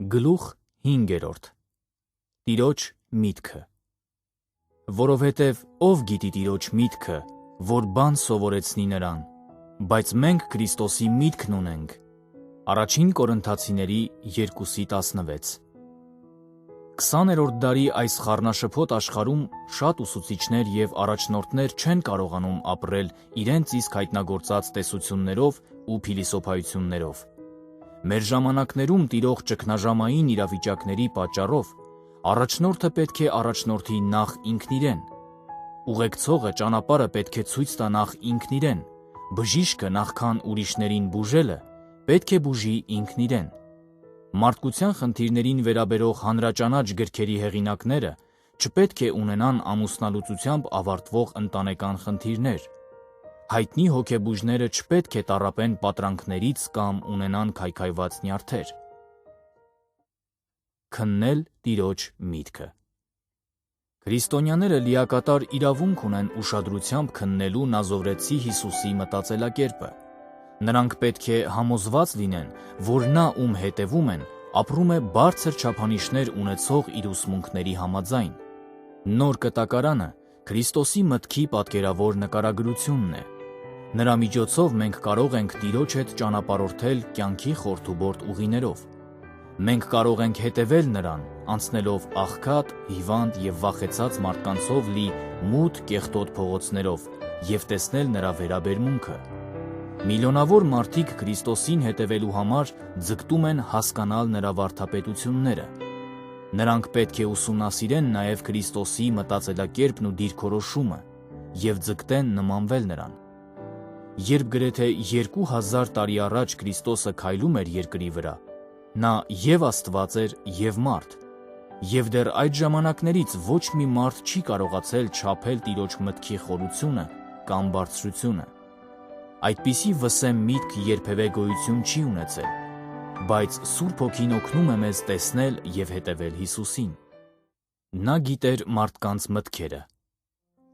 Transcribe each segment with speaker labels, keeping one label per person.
Speaker 1: Գլուխ 5. Տիրոջ միտքը։ Որովհետև ով գիտի Տիրոջ միտքը, որ բան սովորեցնի նրան, բայց մենք Քրիստոսի միտքն ունենք։ Առաջին Կորինթացիների 2:16։ 20-րդ դարի այս խառնաշփոթ աշխարհում շատ ուսուցիչներ և առաջնորդներ չեն կարողանում ապրել իրենց իսկ հայտնագործած տեսություններով ու փիլիսոփայություններով։ Մեր ժամանակներում տիրող ճգնաժամային իրավիճակների պատճառով առաջնորդը պետք է առաջնորդի նախ ինքն իրեն, ուղեկցողը ճանապարհը պետք է ցույց տա նախ ինքն իրեն, բժիշկը նախքան ուրիշներին բուժելը պետք է բուժի ինքն իրեն։ Մարդկության խնդիրներին վերաբերող հանրաճանաչ գրքերի հեղինակները չպետք է ունենան ամուսնալուծությամբ ավարտվող ընտանեկան խնդիրներ։ Հայտնի հոգեբույժները չպետք է տառապեն պատրանքներից կամ ունենան քայքայված նյարդեր։ Քննել Տիրոջ միտքը։ Քրիստոնյաները լիակատար իրավունք ունեն ուշադրությամբ քննելու Նազովրեցի Հիսուսի մտածելակերպը։ Նրանք պետք է համոզված լինեն, որ նա, ում հետևում են, ապրում է բարձր չափանիշներ ունեցող իր ուսմունքների համաձայն։ Նոր կտակարանը Քրիստոսի մտքի պատկերավոր նկարագրությունն է։ Նրա միջոցով մենք կարող ենք Տիրոջ հետ ճանապարհորդել կյանքի խորթուբորտ ուղիներով։ Մենք կարող ենք հետևել նրան, անցնելով աղքատ, հիվանդ և վախեցած մարդկանցով լի մութ կեղտոտ փողոցներով և տեսնել նրա վերաբերմունքը։ Միլիոնավոր մարդիկ Քրիստոսին հետևելու համար ձգտում են հասկանալ նրա վարդապետությունները։ Նրանք պետք է ուսումնասիրեն նաև Քրիստոսի մտածելակերպն ու դիրքորոշումը և ձգտեն նմանվել նրան։ Երբ գրեթե 2000 տարի առաջ Քրիստոսը քայլում էր երկրի վրա, նա և Աստված էր, և մարդ, և դեռ այդ ժամանակներից ոչ մի մարդ չի կարողացել չափել Տիրոջ մտքի խորությունը կամ բարձրությունը։ Այդպիսի վսեմ միտք երբևէ գոյություն չի ունեցել, բայց Սուրբ Հոգին օգնում է մեզ տեսնել և հետևել Հիսուսին։ Նա գիտեր մարդկանց մտքերը։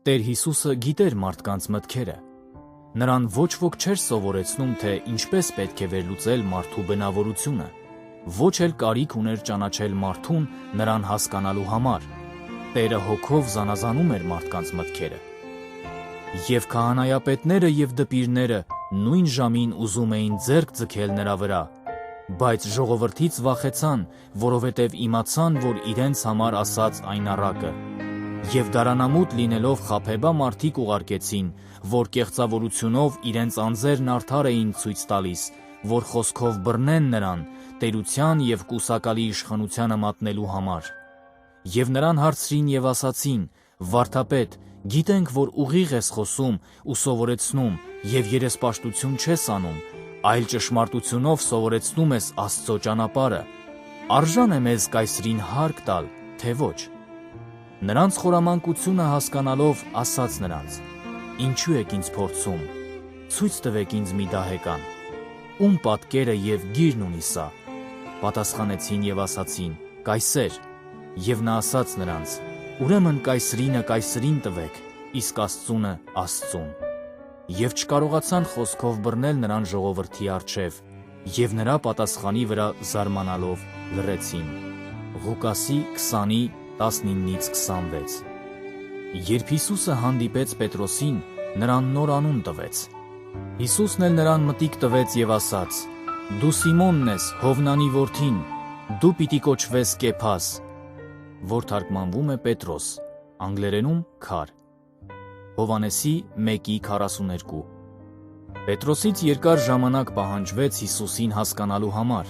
Speaker 1: Տեր Հիսուսը գիտեր մարդկանց մտքերը։ Նրան ոչ ոք չէր սովորեցնում, թե ինչպես պետք է վերլուծել մարդու բնավորությունը, ոչ էլ կարիք ուներ ճանաչել մարդուն նրան հասկանալու համար։ Տերը հոգով զանազանում էր մարդկանց մտքերը։ Եվ քահանայապետները և դպիրները նույն ժամին ուզում էին ձեռք ձգել նրա վրա, բայց ժողովրդից վախեցան, որովհետև իմացան, որ իրենց համար ասաց այն առակը։ Եվ դարանամուտ լինելով խաբեբա մարդիկ ուղարկեցին, որ կեղծավորությունով իրենց անձերն արդար էին ցույց տալիս, որ խոսքով բռնեն նրան, տերության և կուսակալի իշխանությանը մատնելու համար։ Եվ նրան հարցրին և ասացին. «Վարդապետ, գիտենք, որ ուղիղ ես խոսում ու սովորեցնում և երեսպաշտություն չես անում, այլ ճշմարտությունով սովորեցնում ես Աստծո ճանապարհը։ Արժան է մեզ կայսրին հարկ տալ, թե ոչ»։ Նրանց խորամանկությունը հասկանալով ասաց նրանց. «Ինչու եք ինձ փորձում, ցույց տվեք ինձ մի դահեկան, ում պատկերը և գիրն ունի սա»։ Պատասխանեցին և ասացին. «Կայսեր»։ Եվ նա ասաց նրանց. «Ուրեմն կայսրինը կայսրին տվեք, իսկ Աստծունը Աստծուն»։ Եվ չկարողացան խոսքով բռնել նրան ժողովրդի առջև, և նրա պատասխանի վրա զարմանալով լռեցին։ Ղուկասի 20:19-26։ Երբ Հիսուսը հանդիպեց Պետրոսին, նրան նոր անուն տվեց։ Հիսուսն էլ նրան մտիկ տվեց և ասաց. «Դու Սիմոնն ես, Հովնանի որդին, դու պիտի կոչվես Կեփաս», որ թարգմանվում է Պետրոս, անգլերենում՝ քար։ Հովհաննեսի 1:42։ Պետրոսից երկար ժամանակ պահանջվեց Հիսուսին հասկանալու համար,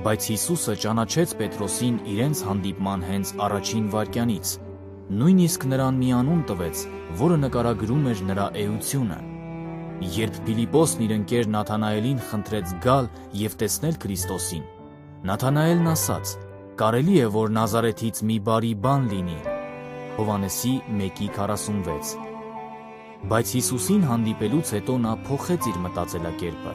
Speaker 1: բայց Հիսուսը ճանաչեց Պետրոսին իրենց հանդիպման հենց առաջին վայրկյանից, նույնիսկ նրան մի անուն տվեց, որը նկարագրում էր նրա էությունը։ Երբ Փիլիպոսն իր ընկեր Նաթանայելին խնդրեց գալ և տեսնել Քրիստոսին, Նաթանայելն ասաց. «Կարելի է, որ Նազարեթից մի բարի բան լինի»։ Հովհաննեսի 1:46։ Բայց Հիսուսին հանդիպելուց հետո նա փոխեց իր մտածելակերպը։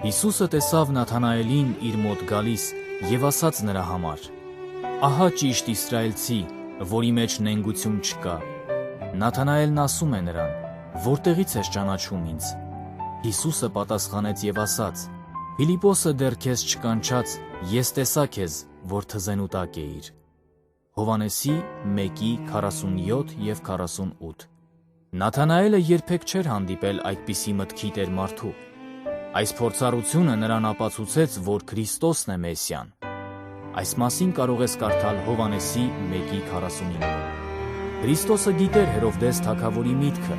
Speaker 1: Հիսուսը տեսավ Նաթանայելին իր մոտ գալիս և ասաց նրա համար. «Ահա ճիշտ իսրայելցի, որի մեջ նենգություն չկա»։ Նաթանայելն ասում է նրան. «Որտեղից ես ճանաչում ինձ»։ Հիսուսը պատասխանեց և ասաց. Փիլիպոսը դեռ քեզ չկանչած, ես տեսա քեզ, որ թզենու տակ էիր։ Հովհաննեսի 1:47 և 48։ Նաթանայելը երբեք չէր հանդիպել այդպիսի մտքի տեր մարդու։ Այս փորձառությունը նրան ապացուցեց, որ Քրիստոսն է Մեսիան։ Այս մասին կարող ես կարդալ Հովհաննեսի 1:49։ Քրիստոսը գիտեր Հերովդես թագավորի միտքը։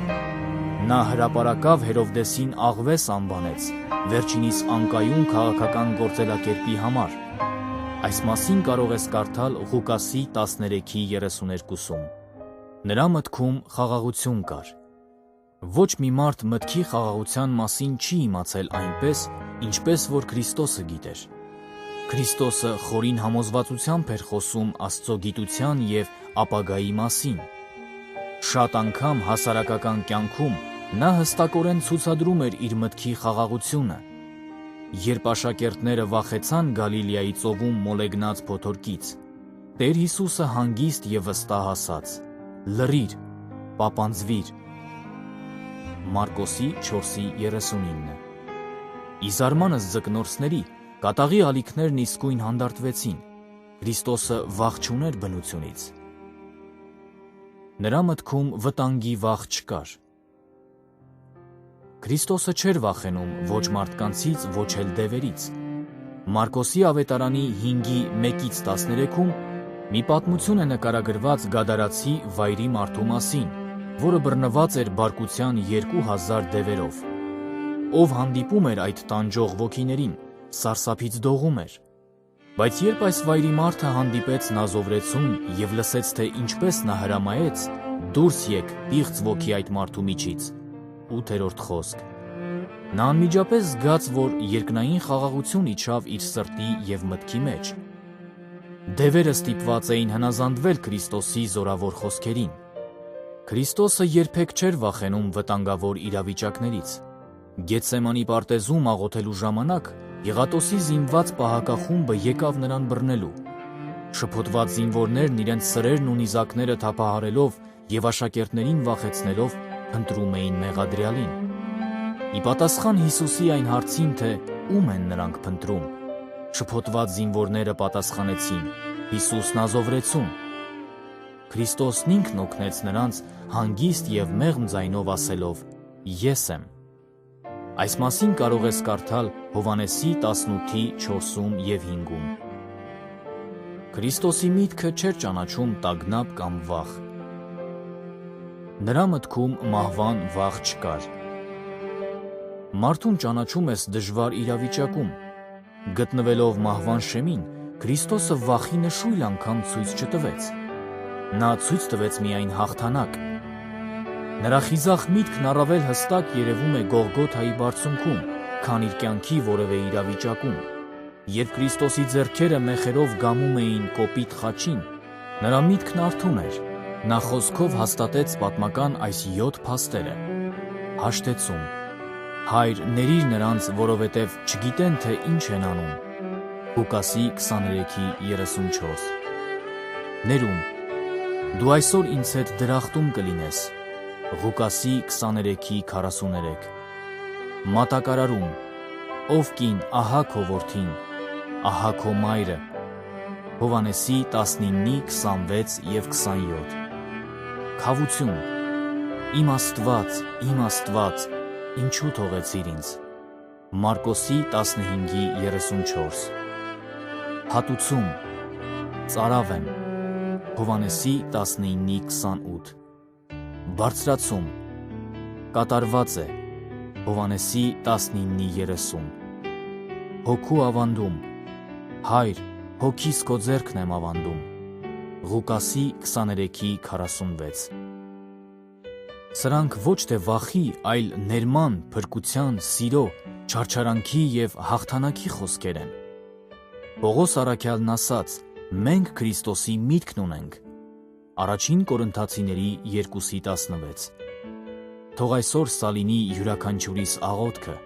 Speaker 1: Նա հրապարակավ Հերովդեսին աղվես անվանեց, վերջինիս անկայուն քաղաքական գործելակերպի համար։ Այս մասին կարող ես կարդալ Ղուկասի 13:32-ում։ Նրա մտքում խաղաղություն կար։ Ոչ մի մարդ մտքի խաղաղության մասին չի իմացել այնպես, ինչպես որ Քրիստոսը գիտեր։ Քրիստոսը խորին համոզվածությամբ էր խոսում Աստծո գիտության և ապագայի մասին։ Շատ անգամ հասարակական կյանքում նա հստակորեն ցուցադրում էր իր մտքի խաղաղությունը։ Երբ աշակերտները վախեցան Գալիլեայի ծովում մոլեգնած փոթորկից, Տեր Հիսուսը հանգիստ և վստահ ասաց. «Լռիր, պապանձվիր»։ Մարկոսի 4:39։ Ի զարմանս ձկնորսների, կատաղի ալիքներն իսկույն հանդարտվեցին։ Քրիստոսը վախ չուներ բնությունից։ Նրա մտքում վտանգի վախ չկար։ Քրիստոսը չէր վախենում ոչ մարդկանցից, ոչ էլ դևերից։ Մարկոսի ավետարանի 5:1-13-ում մի պատմություն է նկարագրված գադարացի վայրի մարդու մասին, որը բռնված էր բարկության 2000 դևերով։ Ով հանդիպում էր այդ տանջող ոգիներին, սարսափից դողում էր։ Բայց երբ այս վայրի մարդը հանդիպեց Նազովրեցուն և լսեց, թե ինչպես նա հրամայեց. «Դուրս եկ, պիղծ ոգի այդ մարդու միջից», 8-րդ խոսք, նա անմիջապես զգաց, որ երկնային խաղաղություն իջավ իր սրտի և մտքի մեջ։ Դևերը ստիպված էին հնազանդվել Քրիստոսի զորավոր խոսքերին։ Քրիստոսը երբեք չէր վախենում վտանգավոր իրավիճակներից։ Գեթսեմանի պարտեզում աղոթելու ժամանակ Պիղատոսի զինված պահակախումբը եկավ նրան բռնելու։ Շփոթված զինվորներն իրենց սրերն ու նիզակները թափահարելով և աշակերտներին վախեցնելով փնտրում էին մեղադրյալին։ Ի պատասխան Հիսուսի այն հարցին, թե ում են նրանք փնտրում, շփոթված զինվորները պատասխանեցին. «Հիսուս Նազովրեցուն»։ Քրիստոսն ինքն օգնեց նրանց հանգիստ և մեղմ ձայնով ասելով. «Ես եմ»։ Այս մասին կարող ես կարդալ Հովհաննեսի 18:4 և 5-ում։ Քրիստոսի միտքը չէր ճանաչում տագնապ կամ վախ։ Նրա մտքում մահվան վախ չկար։ Մարդուն ճանաչում ես դժվար իրավիճակում։ Գտնվելով մահվան շեմին, Քրիստոսը վախի նշույլ անգամ ցույց չտվեց։ Նա ցույց տվեց միայն հաղթանակ։ Նրա խիզախ միտքն առավել հստակ երևում է Գողգոթայի բարձունքում, քան իր կյանքի որևէ իրավիճակում։ Երբ Քրիստոսի ձեռքերը մեխերով գամում էին կոպիտ խաչին, նրա միտքն արթուն էր։ Նա խոսքով հաստատեց պատմական այս 7 փաստերը։ Հաշտեցում. Հայր, ների՛ր նրանց, որովհետև չգիտեն, թե ինչ են անում։ Ղուկասի 23:34։ Ներում. դու այսօր ինձ հետ դրախտում կլինես։ Ղուկասի 23:43։ Մատակարարում. ով կին, ահա քո որդին, ահա քո մայրը։ Հովհաննեսի 19:26 և 27։ Քավություն. իմ Աստված, ինչու թողեցիր ինձ։ Մարկոսի 15:34։ Հատուցում. ծարավ եմ։ Հովհաննեսի 19:28։ Բարձրացում. կատարված է։ Հովհաննեսի 19:30։ Հոգու ավանդում. Հայր, հոգիս քո ձեռքն եմ ավանդում։ Ղուկասի 23:46։ Սրանք ոչ թե վախի, այլ ներման, փրկության, սիրո, չարչարանքի և հաղթանակի խոսքեր են։ Պողոս առաքյալն ասաց. մենք Քրիստոսի միտքն ունենք։ Առաջին Կորինթացիների 2:16։ Թող այսօր սա լինի յուրաքանչյուրիս աղոթքը։